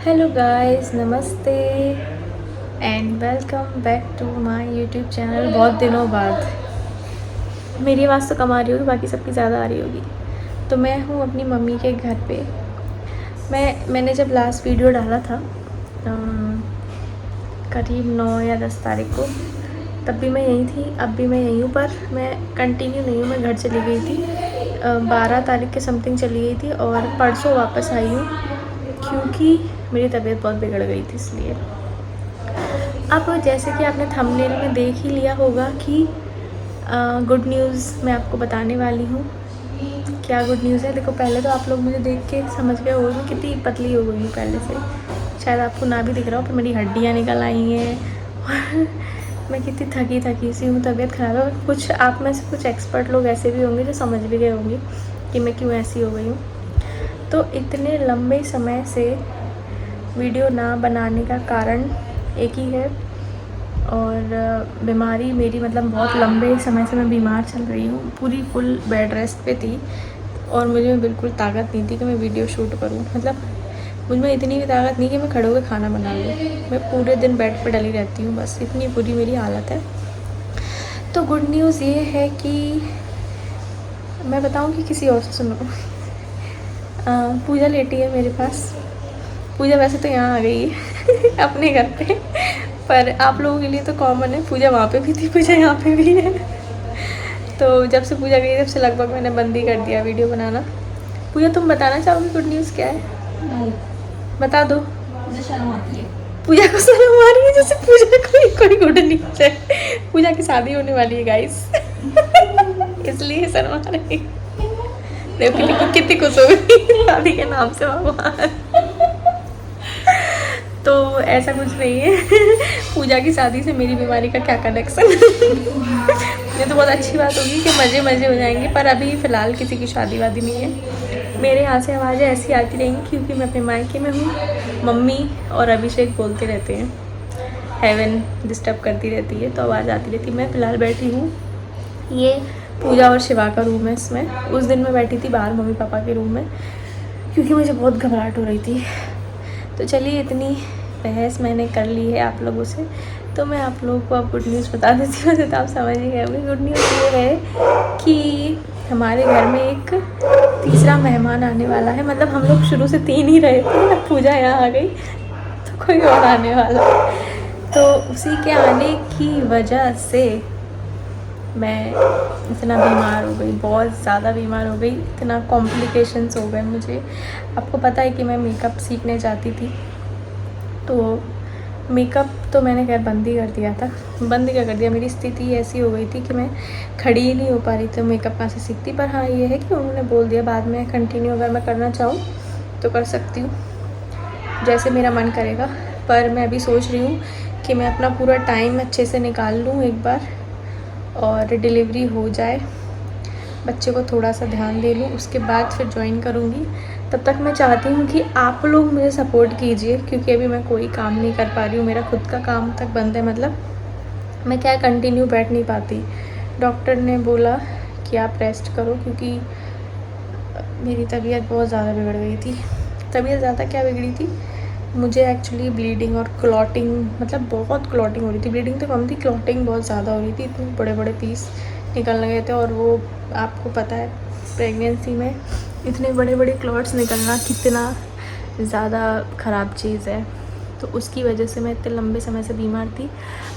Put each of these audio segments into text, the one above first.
Hello guys, नमस्ते and welcome back to my YouTube channel. बहुत दिनों बाद। मेरी आवाज़ तो कम आ रही होगी, बाकी सबकी ज़्यादा आ रही होगी। तो मैं हूँ अपनी मम्मी के घर पे। मैंने जब लास्ट वीडियो डाला था करीब 9 या 10 तारीख को, तब भी मैं यहीं थी, अब भी मैं यहीं हूँ, पर मैं कंटिन्यू नहीं हूँ। मैं घर चली गई थी 12 तारीख के समथिंग चली गई थी और परसों वापस आई हूँ क्योंकि मेरी तबीयत बहुत बिगड़ गई थी। इसलिए अब जैसे कि आपने थंबनेल में देख ही लिया होगा कि गुड न्यूज़ मैं आपको बताने वाली हूँ। क्या गुड न्यूज़ है? देखो, पहले तो आप लोग मुझे देख के समझ गए होगे मैं कितनी पतली हो गई हूँ पहले से। शायद आपको ना भी दिख रहा हो, पर मेरी हड्डियाँ निकल आई हैं और मैं कितनी थकी थकी सी हूँ, तबीयत ख़राब है। और कुछ आप में से कुछ एक्सपर्ट लोग ऐसे भी होंगे जो समझ भी गए होंगे कि मैं क्यों ऐसी हो गई हूँ। तो इतने लंबे समय से वीडियो ना बनाने का कारण एक ही है, और बीमारी मेरी मतलब बहुत लंबे समय से मैं बीमार चल रही हूँ, पूरी फुल बेड रेस्ट पे थी और मुझे बिल्कुल ताकत नहीं थी कि मैं वीडियो शूट करूँ। मतलब मुझ में इतनी भी ताकत नहीं कि मैं खड़े होकर खाना बना लूँ। मैं पूरे दिन बेड पे डली रहती हूँ, बस इतनी बुरी मेरी हालत है। तो गुड न्यूज़ ये है कि मैं बताऊँ कि किसी और से सुनो। पूजा लेटी है मेरे पास। पूजा वैसे तो यहाँ आ गई है अपने घर पे, पर आप लोगों के लिए तो कॉमन है, पूजा वहाँ पे भी थी, पूजा यहाँ पे भी है। तो जब से पूजा गई तब से लगभग मैंने बंद ही कर दिया वीडियो बनाना। पूजा, तुम बताना चाहोगी गुड न्यूज़ क्या है? नहीं, बता दो। मुझे शर्म आती है। पूजा को शर्म आ रही है जैसे पूजा को कोई गुड न्यूज़ है। पूजा की शादी होने वाली है गाइस। इसलिए शर्म आ रही है। देखो कितनी खुश हो गई शादी के नाम से भगवान। तो ऐसा कुछ नहीं है। पूजा की शादी से मेरी बीमारी का क्या कनेक्शन? ये तो बहुत अच्छी बात होगी कि मज़े मज़े हो जाएंगे, पर अभी फ़िलहाल किसी की शादी वादी नहीं है। मेरे यहाँ से आवाज़ें ऐसी आती रहेंगी क्योंकि मैं अपने मायके में हूँ। मम्मी और अभिषेक बोलते रहते हैं, हेवन डिस्टर्ब करती रहती है, तो आवाज़ आती रहती है। मैं फ़िलहाल बैठी हूँ, ये पूजा और शिवा का रूम है। इसमें उस दिन मैं बैठी थी बाहर मम्मी पापा के रूम में क्योंकि मुझे बहुत घबराहट हो रही थी। तो चलिए, इतनी बहस मैंने कर ली है आप लोगों से, तो मैं आप लोगों को अब गुड न्यूज़ बता देती हूँ। तो आप समझ ही गए होंगे। गुड न्यूज़ ये है कि हमारे घर में एक तीसरा मेहमान आने वाला है। मतलब हम लोग शुरू से 3 ही रहे थे, अब पूजा यहाँ आ गई तो कोई और आने वाला है। तो उसी के आने की वजह से मैं इतना बीमार हो गई, बहुत ज़्यादा बीमार हो गई, इतना कॉम्प्लिकेशंस हो गए मुझे। आपको पता है कि मैं मेकअप सीखने जाती थी, तो मेकअप तो मैंने खैर बंद ही कर दिया था। बंद क्या कर दिया, मेरी स्थिति ऐसी हो गई थी कि मैं खड़ी ही नहीं हो पा रही थी, मेकअप कहाँ से सीखती। पर हाँ, ये है कि उन्होंने बोल दिया बाद में कंटिन्यू अगर मैं करना चाहूँ तो कर सकती हूँ, जैसे मेरा मन करेगा। पर मैं अभी सोच रही हूँ कि मैं अपना पूरा टाइम अच्छे से निकाल लूँ एक बार, और डिलीवरी हो जाए, बच्चे को थोड़ा सा ध्यान दे लूँ, उसके बाद फिर ज्वाइन करूँगी। तब तक मैं चाहती हूँ कि आप लोग मुझे सपोर्ट कीजिए, क्योंकि अभी मैं कोई काम नहीं कर पा रही हूँ। मेरा खुद का काम तक बंद है। मतलब मैं क्या कंटिन्यू बैठ नहीं पाती। डॉक्टर ने बोला कि आप रेस्ट करो, क्योंकि मेरी तबीयत बहुत ज़्यादा बिगड़ गई थी। तबीयत ज़्यादा क्या बिगड़ी थी, मुझे एक्चुअली ब्लीडिंग और क्लॉटिंग, मतलब बहुत क्लॉटिंग हो रही थी। ब्लीडिंग तो कम थी, क्लॉटिंग बहुत ज़्यादा हो रही थी। इतने बड़े बड़े पीस निकलने गए थे, और वो आपको पता है प्रेगनेंसी में इतने बड़े बड़े क्लॉट्स निकलना कितना ज़्यादा ख़राब चीज़ है। तो उसकी वजह से मैं इतने लंबे समय से बीमार थी।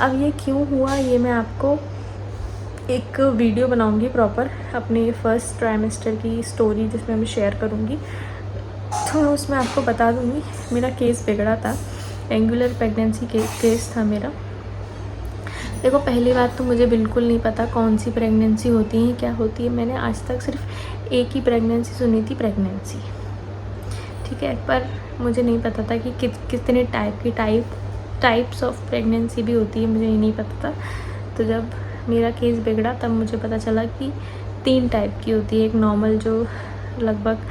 अब ये क्यों हुआ, ये मैं आपको एक वीडियो बनाऊंगी प्रॉपर, अपने फर्स्ट ट्राइमेस्टर की स्टोरी जिसमें मैं शेयर करूंगी। तो मैं उसमें आपको बता दूंगी मेरा केस बिगड़ा था, एंगुलर प्रेगनेंसी केस था मेरा। देखो, पहली बात तो मुझे बिल्कुल नहीं पता कौन सी प्रेगनेंसी होती है, क्या होती है। मैंने आज तक सिर्फ एक ही प्रेगनेंसी सुनी थी, प्रेगनेंसी, ठीक है। पर मुझे नहीं पता था कि कितने टाइप की टाइप्स ऑफ प्रेगनेंसी भी होती है, मुझे ये नहीं पता था। तो जब मेरा केस बिगड़ा तब मुझे पता चला कि 3 टाइप की होती है। एक नॉर्मल जो लगभग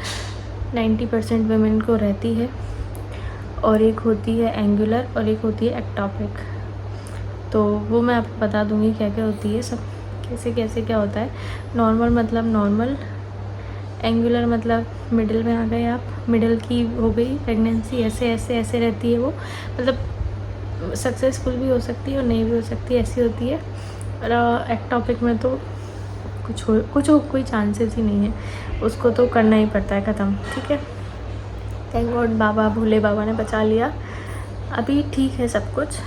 90% वुमेन को रहती है, और एक होती है एंगुलर, और एक होती है एक्टोपिक। तो वो मैं आपको बता दूंगी क्या क्या होती है, सब कैसे कैसे क्या होता है। नॉर्मल मतलब नॉर्मल, एंगुलर मतलब मिडिल में आ गए आप, मिडिल की हो गई प्रेगनेंसी, ऐसे ऐसे ऐसे रहती है वो, मतलब सक्सेसफुल भी हो सकती है और नहीं भी हो सकती, ऐसी होती है। और एक्टॉपिक में तो कोई चांसेस ही नहीं है, उसको तो करना ही पड़ता है ख़त्म, ठीक है। थैंक गॉड बाबा, भोले बाबा ने बचा लिया। अभी ठीक है सब कुछ,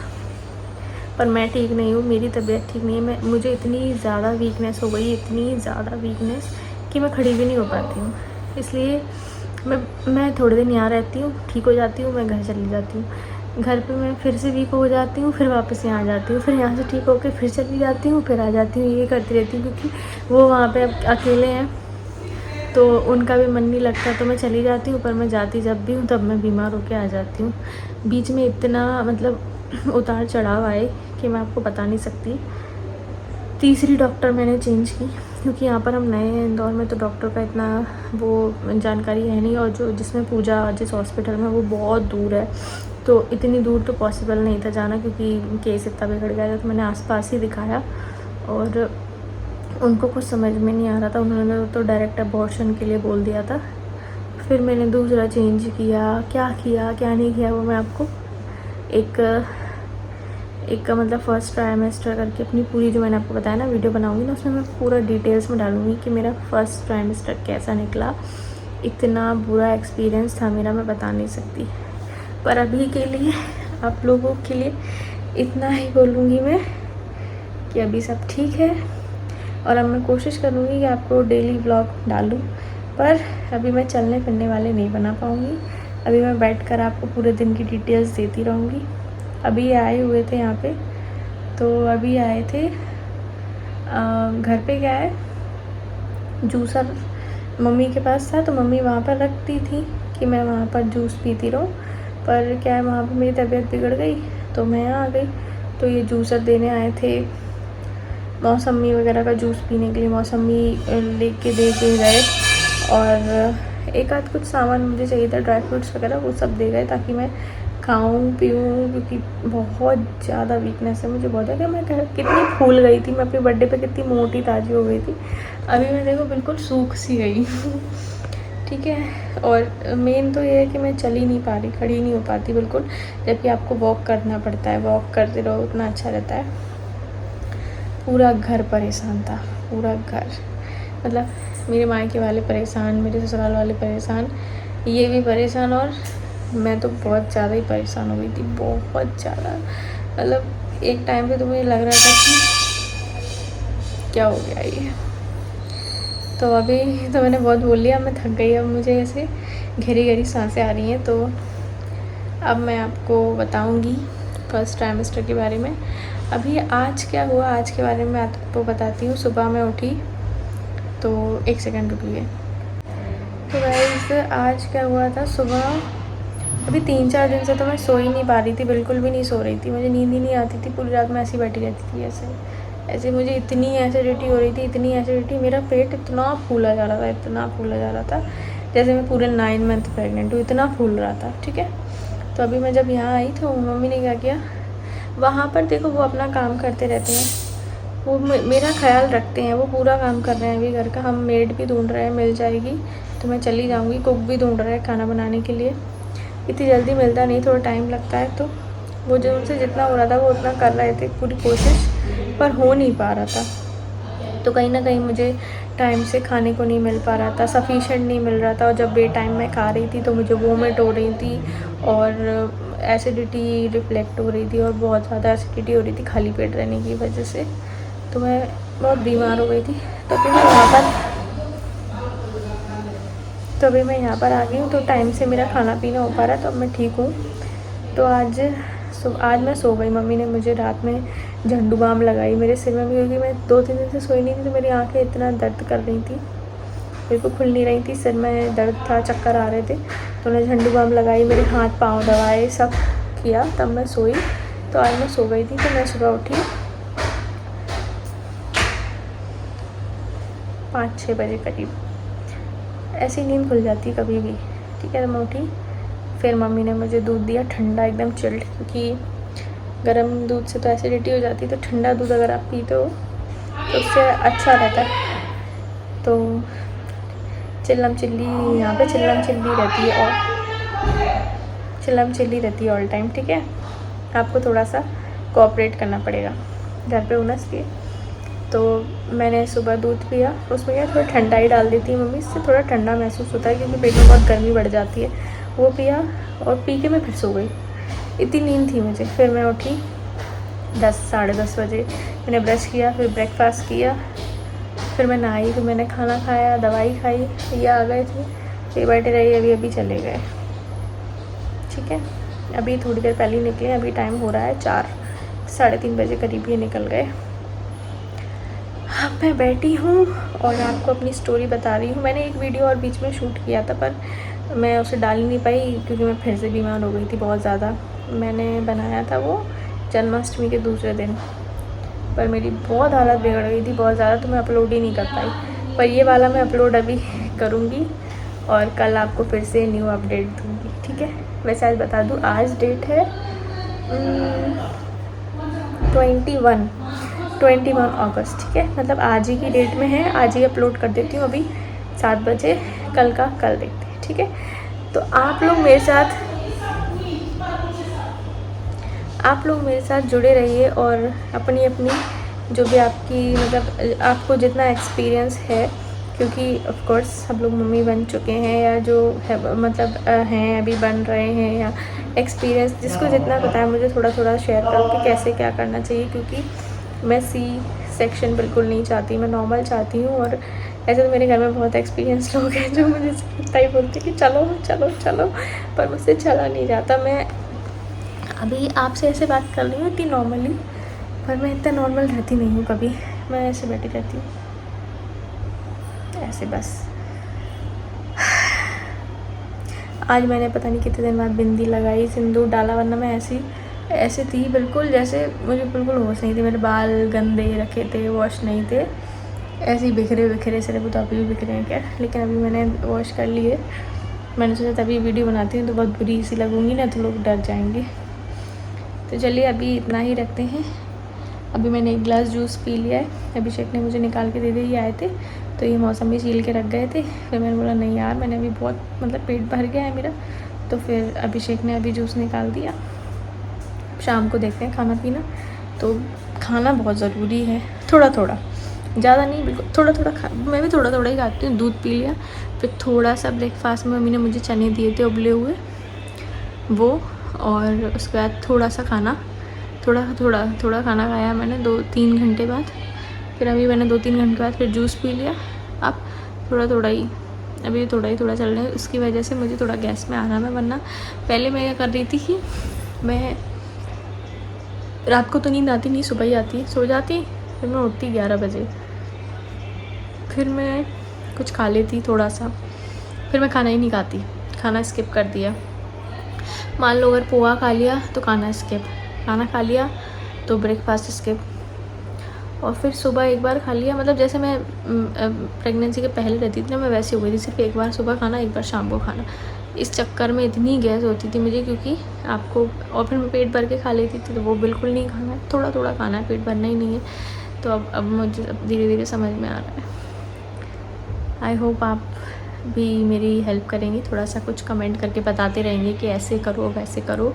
पर मैं ठीक नहीं हूँ, मेरी तबीयत ठीक नहीं है। मुझे इतनी ज़्यादा वीकनेस हो गई, इतनी ज़्यादा वीकनेस कि मैं खड़ी भी नहीं हो पाती हूँ। इसलिए मैं थोड़े दिन यहाँ रहती हूँ, ठीक हो जाती हूँ, मैं घर चली जाती हूँ। घर पे मैं फिर से वीक हो जाती हूँ, फिर वापस यहाँ आ जाती हूँ, फिर यहाँ से ठीक होकर फिर चली जाती हूँ, फिर आ जाती हूँ। ये करती रहती हूँ क्योंकि वो वहाँ पे अब अकेले हैं तो उनका भी मन नहीं लगता, तो मैं चली जाती हूँ। पर मैं जाती जब भी हूँ तब मैं बीमार होकर आ जाती हूँ। बीच में इतना मतलब उतार चढ़ाव आए कि मैं आपको बता नहीं सकती। तीसरी डॉक्टर मैंने चेंज की क्योंकि यहाँ पर हम नए हैं इंदौर में, तो डॉक्टर का इतना वो जानकारी है नहीं, और जो जिसमें पूजा जिस हॉस्पिटल में वो बहुत दूर है, तो इतनी दूर तो पॉसिबल नहीं था जाना क्योंकि केस इतना बिगड़ गया था। तो मैंने आसपास ही दिखाया और उनको कुछ समझ में नहीं आ रहा था, उन्होंने तो डायरेक्ट अबॉर्शन के लिए बोल दिया था। फिर मैंने दूसरा चेंज किया, क्या नहीं किया वो मैं आपको एक मतलब फर्स्ट ट्राइमेस्टर करके अपनी पूरी जो मैंने आपको बताया ना वीडियो बनाऊंगी ना, उसमें मैं पूरा डिटेल्स में डालूंगी कि मेरा फर्स्ट ट्राइमेस्टर कैसा निकला। इतना बुरा एक्सपीरियंस था मेरा, मैं बता नहीं सकती। पर अभी के लिए आप लोगों के लिए इतना ही बोलूँगी मैं कि अभी सब ठीक है, और अब मैं कोशिश करूँगी कि आपको डेली व्लॉग डालूँ, पर अभी मैं चलने फिरने वाले नहीं बना पाऊँगी। अभी मैं बैठकर आपको पूरे दिन की डिटेल्स देती रहूँगी। अभी आए हुए थे यहाँ पे, तो अभी आए थे घर पे क्या है, जूसर मम्मी के पास था, तो मम्मी वहाँ पर रखती थी कि मैं वहाँ पर जूस पीती रहूँ। पर क्या है, वहाँ पर मेरी तबीयत बिगड़ गई तो मैं यहाँ आ गई। तो ये जूसर देने आए थे मौसमी वगैरह का जूस पीने के लिए, मौसमी लेके दे के गए, और एक आध कुछ सामान मुझे चाहिए था, ड्राई फ्रूट्स वगैरह, वो सब दे गए ताकि मैं खाऊं पीऊँ, क्योंकि बहुत ज़्यादा वीकनेस है मुझे। बहुत है कि मैं कितनी फूल गई थी, मैं अपने बर्थडे पे कितनी मोटी ताज़ी हो गई थी, अभी मैं देखो बिल्कुल सूख सी गई ठीक है। और मेन तो ये है कि मैं चल ही नहीं पा रही, खड़ी नहीं हो पाती बिल्कुल, जबकि आपको वॉक करना पड़ता है, वॉक करते रहो उतना अच्छा रहता है। पूरा घर परेशान था, पूरा घर, मतलब मेरे मायके वाले परेशान, मेरे ससुराल वाले परेशान, ये भी परेशान, और मैं तो बहुत ज़्यादा ही परेशान हो गई थी, बहुत ज़्यादा। मतलब एक टाइम पे तो मुझे लग रहा था कि क्या हो गया ये। तो अभी तो मैंने बहुत बोल लिया, मैं थक गई, अब मुझे ऐसे गहरी सांसें आ रही हैं। तो अब मैं आपको बताऊंगी फर्स्ट ट्राइमेस्टर के बारे में। अभी आज क्या हुआ, आज के बारे में आपको बताती हूँ। सुबह मैं उठी तो एक सेकंड रुकिए। तो गाइस आज क्या हुआ था, सुबह अभी 3-4 दिन से तो मैं सो ही नहीं पा रही थी, बिल्कुल भी नहीं सो रही थी, मुझे नींद ही नहीं आती थी। पूरी रात में ऐसी बैठी रहती थी, ऐसे मुझे इतनी एसिडिटी हो रही थी, इतनी एसिडिटी, मेरा पेट इतना फूला जा रहा था, इतना फूला जा रहा था, जैसे मैं पूरे 9 मंथ प्रेग्नेंट हूँ, इतना फूल रहा था, ठीक है। तो अभी मैं जब यहाँ आई तो मम्मी ने क्या किया, वहाँ पर देखो वो अपना काम करते रहते हैं, वो मेरा ख्याल रखते हैं, वो पूरा काम कर रहे हैं अभी घर का। हम मेड भी ढूंढ रहे हैं, मिल जाएगी तो मैं चली जाऊँगी। कुक भी ढूंढ रहा है खाना बनाने के लिए, इतनी जल्दी मिलता नहीं, थोड़ा टाइम लगता है। तो वो जो उनसे जितना हो रहा था वो उतना कर रहे थे, पूरी कोशिश, पर हो नहीं पा रहा था। तो कहीं ना कहीं मुझे टाइम से खाने को नहीं मिल पा रहा था, सफिशेंट नहीं मिल रहा था, और जब बे टाइम मैं खा रही थी तो मुझे वोमिट हो रही थी, और एसिडिटी रिफ्लेक्ट हो रही थी, और बहुत ज़्यादा एसिडिटी हो रही थी खाली पेट रहने की वजह से। तो मैं बहुत बीमार हो गई थी। तो फिर मैं यहाँ पर आ गई हूँ, तो टाइम से मेरा खाना पीना हो पा रहा है, तो अब मैं ठीक हूँ। तो आज मैं सो गई, मम्मी ने मुझे रात में झंडू बाम लगाई मेरे सिर में, क्योंकि मैं 2-3 दिन से सोई नहीं थी, तो मेरी आंखें इतना दर्द कर रही थी, बिल्कुल खुल नहीं रही थी, सिर में दर्द था, चक्कर आ रहे थे। तो उन्हें झंडू बाम लगाई, मेरे हाथ पाँव दबाए, सब किया, तब मैं सोई। तो आज मैं सो गई थी, तो मैं सुबह उठी 5-6 बजे करीब, ऐसी नींद खुल जाती कभी भी, ठीक है। तो मैं उठी, फिर मम्मी ने मुझे दूध दिया ठंडा, एकदम चिल्ड, क्योंकि गर्म दूध से तो एसिडिटी हो जाती है, तो ठंडा दूध अगर आप पीते हो तो उससे अच्छा रहता है। तो चिल्लम चिल्ली यहाँ पे चिल्लम चिल्ली रहती है और चिल्लम चिल्ली रहती है ऑल टाइम, ठीक है। आपको थोड़ा सा कोऑपरेट करना पड़ेगा। घर पे उनस पिए। तो मैंने सुबह दूध पिया, उसमें क्या थोड़ा ठंडा ही डाल देती है मम्मी, इससे थोड़ा ठंडा महसूस होता है क्योंकि पेट में बहुत गर्मी बढ़ जाती है। वो पिया और पी के मैं फिर सो गई, इतनी नींद थी मुझे। फिर मैं उठी 10 साढ़े 10 बजे, मैंने ब्रश किया, फिर ब्रेकफास्ट किया, फिर मैं नहाई, फिर मैंने खाना खाया, दवाई खाई, ये आ गए थे, ये बैठे रही, अभी चले गए, ठीक है। अभी थोड़ी देर पहले ही निकले, अभी टाइम हो रहा है 4 साढ़े 3 बजे करीब ये निकल गए। अब मैं बैठी हूँ और आपको अपनी स्टोरी बता रही हूँ। मैंने एक वीडियो और बीच में शूट किया था पर मैं उसे डाल नहीं पाई क्योंकि मैं फिर से बीमार हो गई थी बहुत ज़्यादा। मैंने बनाया था वो जन्माष्टमी के दूसरे दिन, पर मेरी बहुत हालत बिगड़ गई थी बहुत ज़्यादा, तो मैं अपलोड ही नहीं कर पाई। पर ये वाला मैं अपलोड अभी करूँगी और कल आपको फिर से न्यू अपडेट दूँगी, ठीक है। वैसे आज बता दूँ, आज डेट है 21 अगस्त, ठीक है। मतलब आज ही की डेट में है, आज ही अपलोड कर देती हूँ अभी 7 बजे, कल का कल देखते हैं, ठीक है। तो आप लोग मेरे साथ जुड़े रहिए और अपनी अपनी जो भी आपकी मतलब आपको जितना एक्सपीरियंस है, क्योंकि ऑफ कोर्स सब लोग मम्मी बन चुके हैं या जो है मतलब हैं अभी बन रहे हैं, या एक्सपीरियंस जिसको जितना पता है मुझे थोड़ा थोड़ा शेयर करो कि कैसे क्या करना चाहिए। क्योंकि मैं C सेक्शन बिल्कुल नहीं चाहती, मैं नॉर्मल चाहती हूँ। और ऐसे तो मेरे घर में बहुत एक्सपीरियंस लोग हैं जो मुझे इतना ही बोलते कि चलो चलो चलो, पर मुझसे चला नहीं जाता। मैं अभी आपसे ऐसे बात कर रही हूँ इतनी नॉर्मली, पर मैं इतना नॉर्मल रहती नहीं हूँ कभी, मैं ऐसे बैठी रहती हूँ ऐसे बस। आज मैंने पता नहीं कितने दिन बाद बिंदी लगाई, सिंदूर डाला, वरना मैं ऐसे थी बिल्कुल जैसे मुझे बिल्कुल होश नहीं थी। मेरे बाल गंदे रखे थे, वॉश नहीं थे, ऐसे ही बिखरे से रखे, तो अभी भी बिखरे हैं क्या, लेकिन अभी मैंने वॉश कर लिए। मैंने सोचा तभी वीडियो बनाती हूँ तो बहुत बुरी सी लगूंगी ना, तो लोग डर जाएंगे। तो चलिए अभी इतना ही रखते हैं। अभी मैंने एक गिलास जूस पी लिया है, अभिषेक ने मुझे निकाल के दे दिया, ये आए थे तो ये मौसमी छील के रख गए थे। फिर मैंने बोला नहीं यार, मैंने अभी बहुत मतलब पेट भर गया है मेरा, तो फिर अभिषेक ने अभी जूस निकाल दिया। शाम को देखते हैं खाना पीना, तो खाना बहुत ज़रूरी है, थोड़ा थोड़ा, ज़्यादा नहीं, बिल्कुल थोड़ा थोड़ा मैं भी थोड़ा थोड़ा ही खाती हूँ। दूध पी लिया, फिर थोड़ा सा ब्रेकफास्ट में मम्मी ने मुझे चने दिए थे उबले हुए वो, और उसके बाद थोड़ा सा खाना, थोड़ा खाना खाया मैंने 2-3 घंटे बाद। फिर अभी मैंने 2-3 घंटे बाद फिर जूस पी लिया। अब थोड़ा ही, अभी थोड़ा चल रहा है, उसकी वजह से मुझे थोड़ा गैस में आराम है। वरना पहले मैं क्या कर रही थी कि मैं रात को तो नींद आती नहीं, सुबह ही आती, सो जाती, फिर मैं उठती 11 बजे, फिर मैं कुछ खा लेती थोड़ा सा, फिर मैं खाना ही नहीं खाती, खाना स्किप कर दिया। मान लो अगर पोहा खा लिया तो खाना स्किप, खाना खा लिया तो ब्रेकफास्ट स्किप, और फिर सुबह एक बार खा लिया। मतलब जैसे मैं प्रेगनेंसी के पहले रहती थी ना, मैं वैसे हो गई थी, सिर्फ एक बार सुबह खाना, एक बार शाम को खाना। इस चक्कर में इतनी गैस होती थी मुझे, क्योंकि आपको, और फिर मैं पेट भर के खा लेती थी, तो वो बिल्कुल नहीं खाना है, थोड़ा खाना है, पेट भरना ही नहीं है। तो अब मुझे धीरे धीरे समझ में आ रहा है। आई होप आप भी मेरी हेल्प करेंगे, थोड़ा सा कुछ कमेंट करके बताते रहेंगे कि ऐसे करो वैसे करो,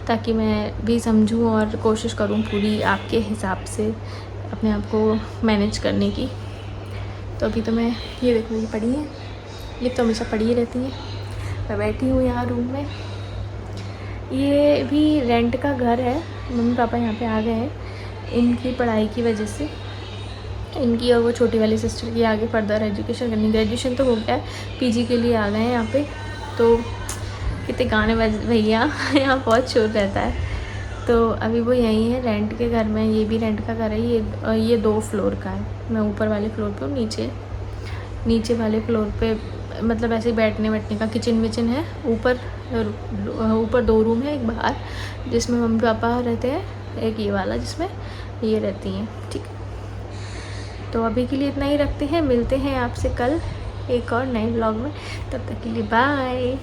ताकि मैं भी समझूं और कोशिश करूं पूरी आपके हिसाब से अपने आप को मैनेज करने की। तो अभी तो मैं, ये देखो ये पड़ी है, ये तो हमेशा पड़ी ही रहती है। मैं बैठी हूँ यहाँ रूम में, ये भी रेंट का घर है, मम्मी पापा यहाँ पे आ गए हैं इनकी पढ़ाई की वजह से, इनकी और वो छोटी वाली सिस्टर की आगे फर्दर एजुकेशन करनी, ग्रेजुएशन तो हो गया है, पीजी के लिए आ गए हैं यहाँ पे। तो कितने गाने भैया यहाँ बहुत शोर रहता है। तो अभी वो यहीं है रेंट के घर में, ये भी रेंट का घर है। ये 2 फ्लोर का है, मैं ऊपर वाले फ्लोर पे हूँ, नीचे वाले फ्लोर पे मतलब ऐसे बैठने का किचन विचन है। ऊपर 2 रूम है, एक बाहर जिसमें मम्मी पापा रहते हैं, एक ये वाला जिसमें ये रहती हैं, ठीक है। तो अभी के लिए इतना ही रखते हैं, मिलते हैं आपसे कल एक और नए व्लॉग में, तब तक के लिए बाय।